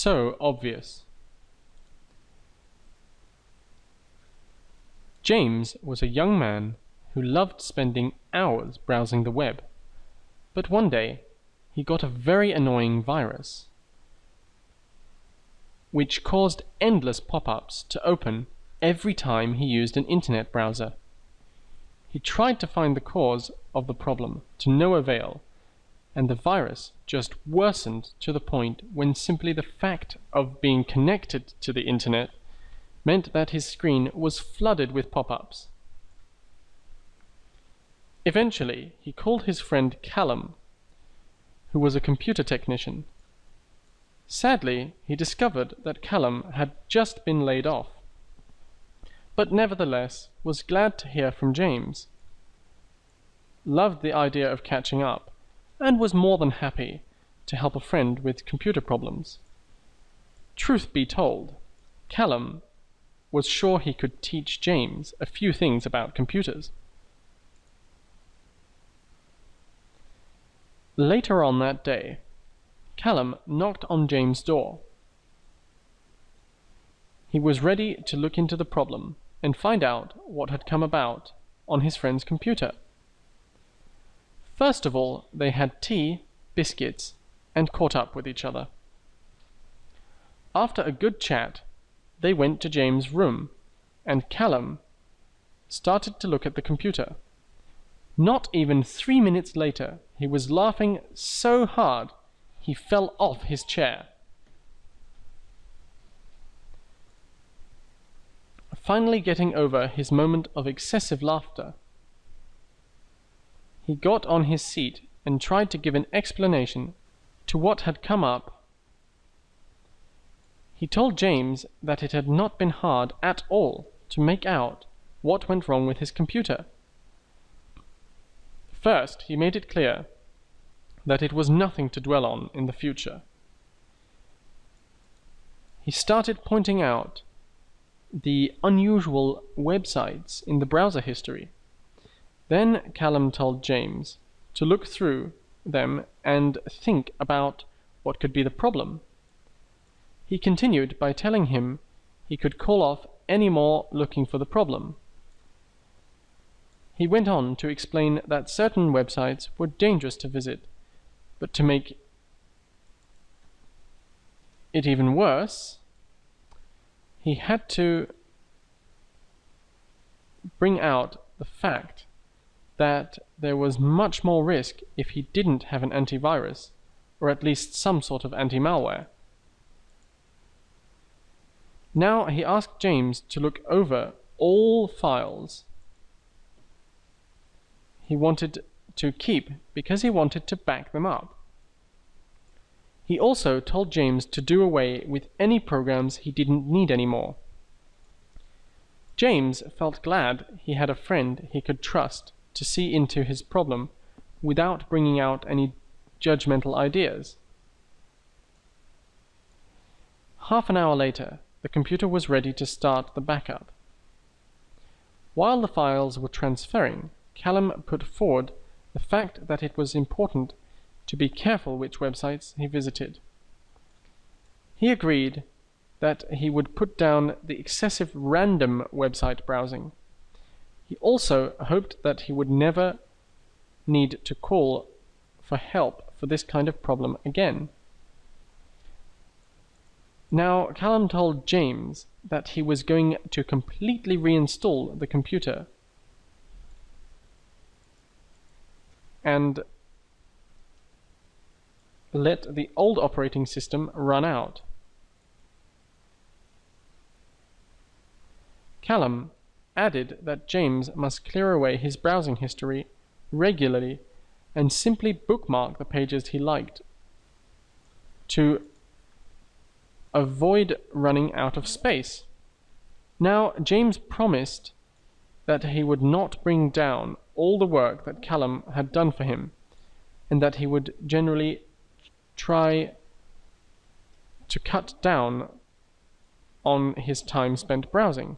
so obvious. James was a young man who loved spending hours browsing the web, but one day he got a very annoying virus, which caused endless pop-ups to open every time he used an internet browser. He tried to find the cause of the problem to no avail, and the virus just worsened to the point when simply the fact of being connected to the internet meant that his screen was flooded with pop-ups. Eventually, he called his friend Callum, who was a computer technician. Sadly, he discovered that Callum had just been laid off, but nevertheless was glad to hear from James, loved the idea of catching up, and was more than happy to help a friend with computer problems. Truth be told, Callum was sure he could teach James a few things about computers. Later on that day, Callum knocked on James' door. He was ready to look into the problem and find out what had come about on his friend's computer. First of all, they had tea, biscuits, and caught up with each other. After a good chat, they went to James' room, and Callum started to look at the computer. Not even 3 minutes later, he was laughing so hard he fell off his chair. Finally getting over his moment of excessive laughter, he got on his seat and tried to give an explanation to what had come up. He told James that it had not been hard at all to make out what went wrong with his computer. First, he made it clear that it was nothing to dwell on in the future. He started pointing out the unusual websites in the browser history. Then Callum told James to look through them and think about what could be the problem. He continued by telling him he could call off any more looking for the problem. He went on to explain that certain websites were dangerous to visit, but to make it even worse, he had to bring out the fact that there was much more risk if he didn't have an antivirus, or at least some sort of anti-malware. Now he asked James to look over all files he wanted to keep because he wanted to back them up. He also told James to do away with any programs he didn't need anymore. James felt glad he had a friend he could trust to see into his problem without bringing out any judgmental ideas. Half an hour later, the computer was ready to start the backup. While the files were transferring, Callum put forward the fact that it was important to be careful which websites he visited. He agreed that he would put down the excessive random website browsing. He also hoped that he would never need to call for help for this kind of problem again. Now, Callum told James that he was going to completely reinstall the computer and let the old operating system run out. Callum added that James must clear away his browsing history regularly and simply bookmark the pages he liked to avoid running out of space. Now, James promised that he would not bring down all the work that Callum had done for him, and that he would generally try to cut down on his time spent browsing.